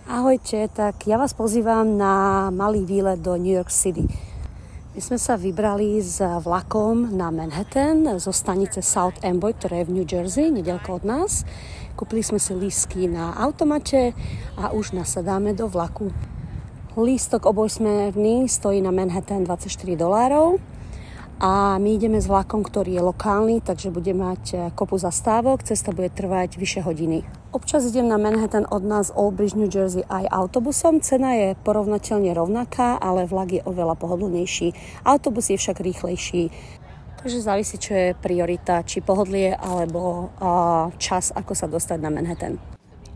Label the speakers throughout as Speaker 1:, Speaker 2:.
Speaker 1: Ahojte, tak ja vás pozývam na malý výlet do New York City. My sme sa vybrali s vlakom na Manhattan zo stanice South Amboy, ktorá je v New Jersey, neďaleko od nás. Kúpili sme si lístky na automate a už nasadáme do vlaku. Lístok obojsmerný stojí na Manhattan $24 a my ideme s vlakom, ktorý je lokálny, takže bude mať kopu zastávok, cesta bude trvať vyše hodiny. Občas idem na Manhattan od nás Old Bridge, New Jersey aj autobusom. Cena je porovnateľne rovnaká, ale vlak je oveľa pohodlnejší. Autobus je však rýchlejší. Takže závisí, čo je priorita, či pohodlie alebo čas, ako sa dostať na Manhattan.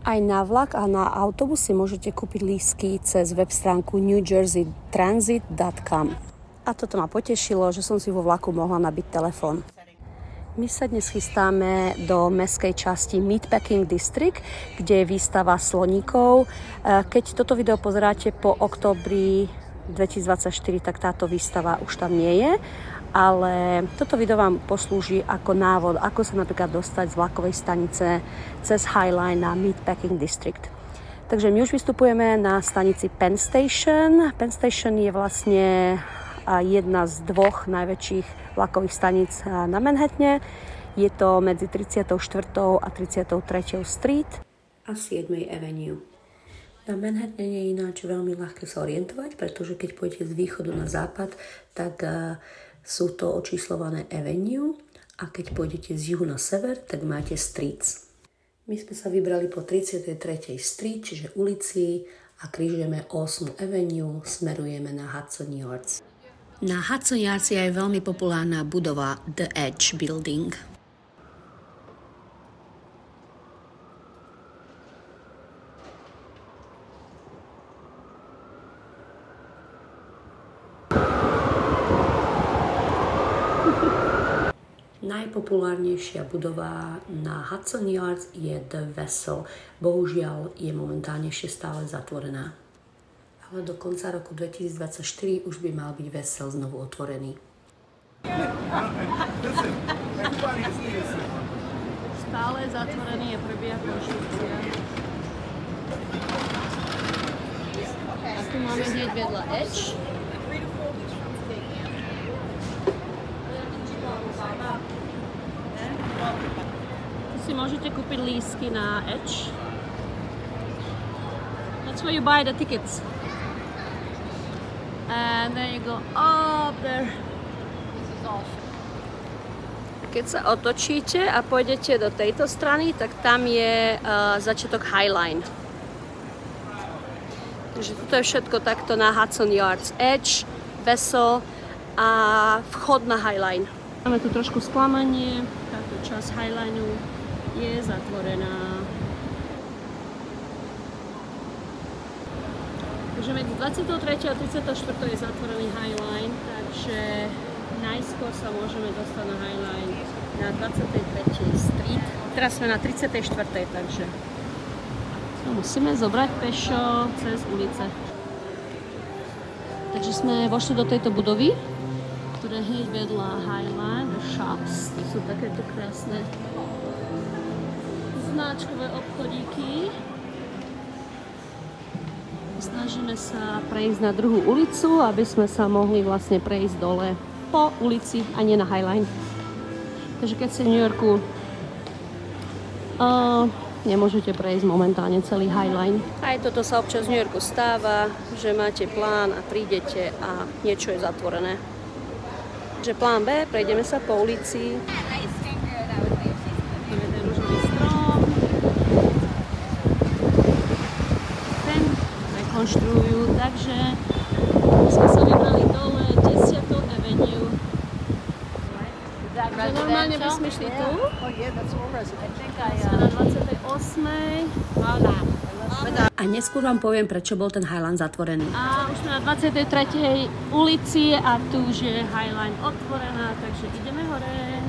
Speaker 1: Aj na vlak a na autobus si môžete kúpiť lístky cez web stránku newjerseytransit.com. A toto ma potešilo, že som si vo vlaku mohla nabiť telefón. My sa dnes chystáme do mestskej časti Meatpacking District, kde je výstava sloníkov. Keď toto video pozeráte po októbri 2024, tak táto výstava už tam nie je. Ale toto video vám poslúži ako návod, ako sa napríklad dostať z vlakovej stanice cez High Line na Meatpacking District. Takže my už vystupujeme na stanici Penn Station. Penn Station je vlastne jedna z dvoch najväčších vlakových staníc na Manhattane. Je to medzi 34. a 33. Street a 7. Avenue. Na Manhattane je ináč veľmi ľahké sa orientovať, pretože keď pôjdete z východu na západ, tak sú to očíslované Avenue a keď pôjdete z juhu na sever, tak máte Streets. My sme sa vybrali po 33. Street, čiže ulici, a krížujeme 8. Avenue, smerujeme na Hudson Yards. Na Hudson Yards je aj veľmi populárna budova The Edge Building. Najpopulárnejšia budova na Hudson Yards je The Vessel. Bohužiaľ je momentálne ešte stále zatvorená. Ale do konca roku 2024 už by mal byť Vessel znovu otvorený.
Speaker 2: Stále zatvorený je prebieha konštrukcia. A tu máme hneď vedľa Edge. Tu si môžete kúpiť lístky na Edge. That's where you buy the tickets. And then you go up there. Keď sa otočíte a pôjdete do tejto strany, tak tam je začiatok High Line. Takže toto je všetko takto na Hudson Yards. Edge, Vessel a vchod na High Line. Máme tu trošku sklamanie. Táto časť High Lineu je zatvorená. Takže medzi 23. a 34. je zatvorený High Line, takže najskôr sa môžeme dostať na High Line na 23. Street. Teraz sme na 34. takže musíme zobrať pešo cez ulice. Takže sme vošli do tejto budovy, ktorá hneď vedľa High Line, The Shops. To sú takéto krásne značkové obchodíky. Snažíme sa prejsť na druhú ulicu, aby sme sa mohli vlastne prejsť dole po ulici a nie na High Line. Takže keď ste v New Yorku, nemôžete prejsť momentálne celý High Line. Aj toto sa občas v New Yorku stáva, že máte plán a prídete a niečo je zatvorené. Takže plán B, prejdeme sa po ulici. Konštruujú, takže sme sa vybrali dole 10. Avenue. Takže normálne by sme šli tu. Sme na 28.
Speaker 1: A neskôr vám poviem, prečo bol ten High Line zatvorený.
Speaker 2: A už sme na 23. ulici a tu už je High Line otvorená, takže ideme hore.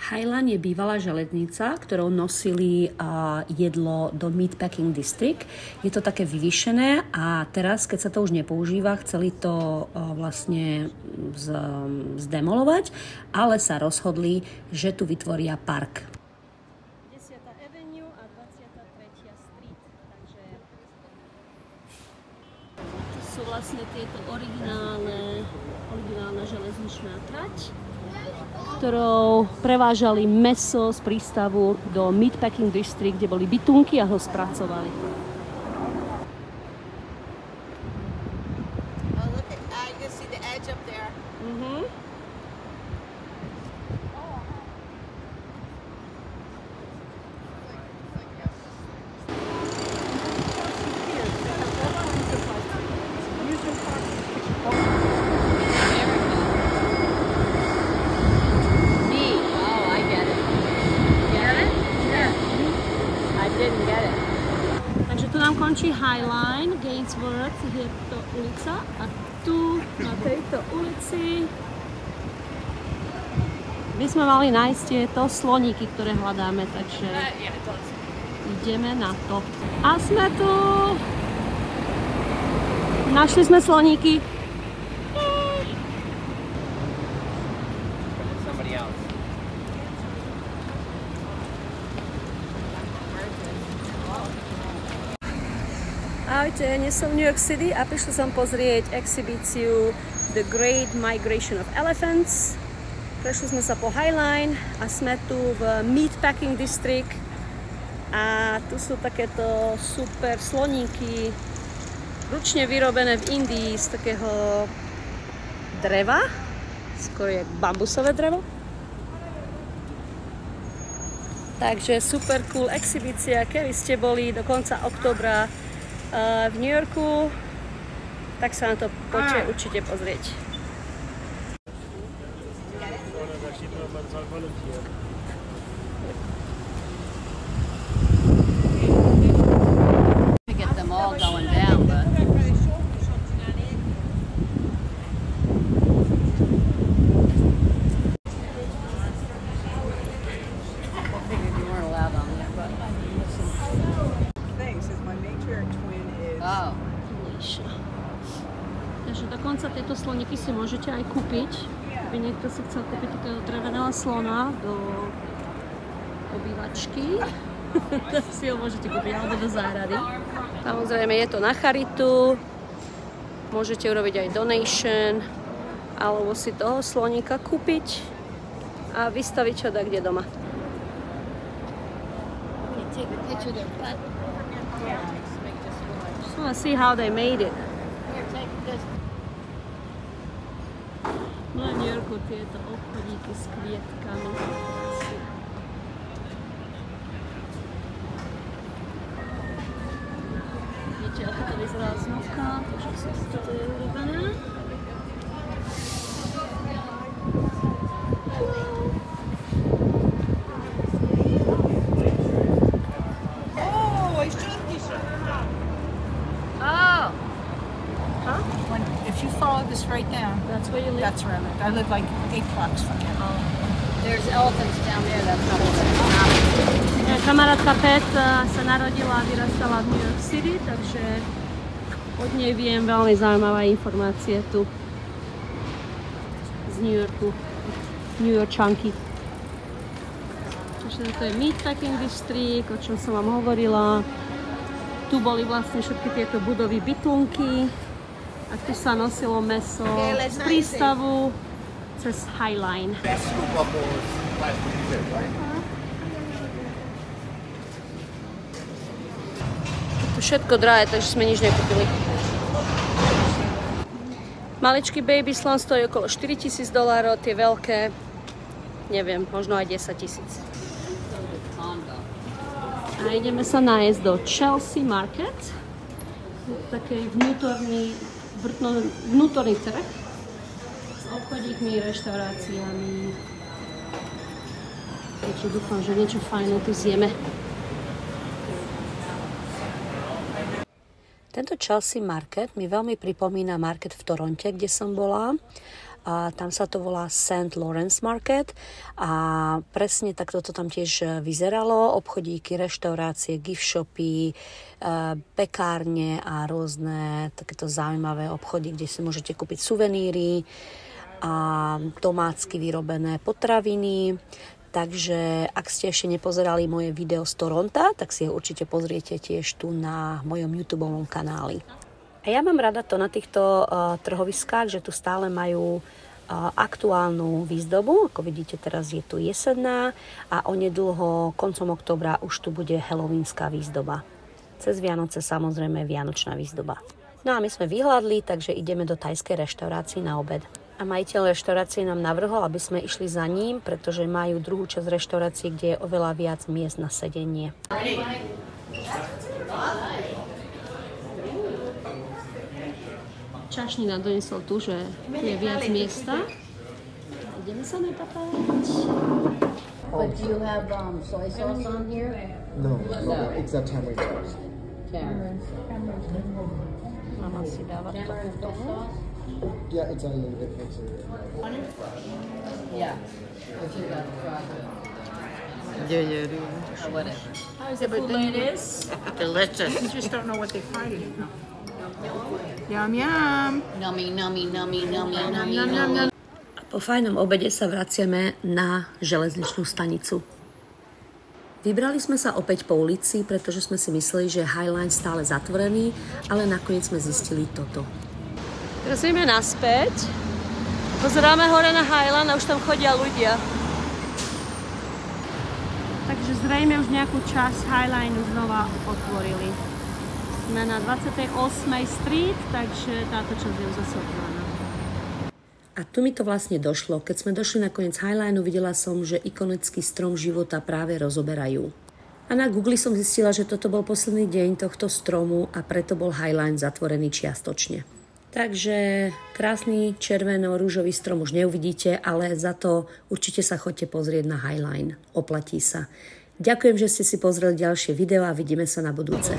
Speaker 1: Highline je bývalá železnica, ktorou nosili jedlo do Meatpacking District. Je to také vyvýšené a teraz, keď sa to už nepoužíva, chceli to vlastne zdemolovať, ale sa rozhodli, že tu vytvoria park.
Speaker 2: 10. Avenue a 23. Street. Takže to sú vlastne tieto originálna železničná trať, ktorou prevážali mäso z prístavu do Meatpacking District, kde boli bytunky a ho spracovali. Takže tu nám končí Highline, Gainsworth, je to ulica a tu na tejto ulici by sme mali nájsť tieto sloníky, ktoré hľadáme, takže ideme na to. A sme tu! Našli sme sloníky. Ahojte, dnes som v New York City a prišla som pozrieť exhibíciu The Great Migration of Elephants. Prešli sme sa po Highline a sme tu v Meatpacking District a tu sú takéto super sloníky ručne vyrobené v Indii z takého dreva, skoro je bambusové drevo. Takže super cool exhibícia, keby ste boli do konca októbra v New Yorku, tak sa na to poďte určite pozrieť. Get them all going down, but
Speaker 1: Takže dokonca tieto sloníky si môžete aj kúpiť. Keby niekto si chcel kúpiť takého dreveného slona do obývačky, tak si ho môžete kúpiť, alebo do záhrady. Samozrejme je to na charitu, môžete urobiť aj donation, alebo si toho sloníka kúpiť a vystaviť čo tak kde doma. Just want to see how they made it. No v New Yorku tieto obchodíky s kvietkami. Vidíte, ako to vyzerá znúka, takže sa to je urobené.
Speaker 3: If you follow this right down,
Speaker 1: That's where you live?
Speaker 3: that's where I live. I live like 8 blocks from here.
Speaker 2: there's elephants down there. That's probably
Speaker 1: Kamarátka Pet sa narodila a vyrastala v New York City, takže od nej viem veľmi zaujímavé informácie tu z New Yorku, New Yorkčanky. Takže toto je Meatpacking District, o čom som vám hovorila. Tu boli vlastne všetky tieto budovy bytunky. A tu sa nosilo mäso z prístavu cez Highline. Tu všetko drahé, takže sme nič nekúpili. Maličký baby slon stojí okolo $4,000, tie veľké, neviem, možno aj 10 000. A ideme sa nájsť do Chelsea Market. Taký vnútorný trh s obchodíkmi, reštauráciami. Takže dúfam, že niečo fajné tu zjeme. Tento Chelsea Market mi veľmi pripomína market v Toronte, kde som bola. A tam sa to volá St. Lawrence Market a presne takto to tam tiež vyzeralo. Obchodíky, reštaurácie, gift shopy, pekárne a rôzne takéto zaujímavé obchody, kde si môžete kúpiť suveníry a domácky vyrobené potraviny. Takže ak ste ešte nepozerali moje video z Toronta, tak si ho určite pozriete tiež tu na mojom YouTubeovom kanáli. A ja mám rada to na týchto trhoviskách, že tu stále majú aktuálnu výzdobu. Ako vidíte, teraz je tu jesenná a onedlho koncom októbra už tu bude halloweenská výzdoba. Cez Vianoce samozrejme vianočná výzdoba. No a my sme vyhľadli, takže ideme do thajskej reštaurácii na obed. A majiteľ reštaurácie nám navrhol, aby sme išli za ním, pretože majú druhú časť reštaurácie, kde je oveľa viac miest na sedenie.
Speaker 2: Čašník nám doniesol tu, že tu je viac miesta. Ideme sa natapať.
Speaker 4: But do you have soy sauce on here?
Speaker 5: No, it's a tamarind sauce.
Speaker 4: Tamarind.
Speaker 1: Mama si dáva to k tomu.
Speaker 5: Yeah, it's a little bit mixed.
Speaker 4: Yeah. But you got to try it.
Speaker 3: Or
Speaker 4: whatever.
Speaker 3: How is it? But then it is delicious. You just don't know what they fried it in. Yum yum.
Speaker 4: Nummy, nummy, nummy, nummy, nummy, nummy.
Speaker 1: Po fajnom obede sa vraciame na železničnú stanicu. Vybrali sme sa opäť po ulici, pretože sme si mysleli, že je Highline stále zatvorený, ale nakoniec sme zistili toto.
Speaker 2: Teraz ideme naspäť. Pozeráme hore na Highline a už tam chodia ľudia. Takže zrejme už nejakú časť Highlineu znova otvorili. Sme na 28. Street, takže táto časť je už zase otvorená.
Speaker 1: A tu mi to vlastne došlo. Keď sme došli na koniec Highlineu, videla som, že ikonický strom života práve rozoberajú. A na Google som zistila, že toto bol posledný deň tohto stromu a preto bol Highline zatvorený čiastočne. Takže krásny červeno-rúžový strom už neuvidíte, ale za to určite sa choďte pozrieť na Highline. Oplatí sa. Ďakujem, že ste si pozreli ďalšie video a vidíme sa na budúce.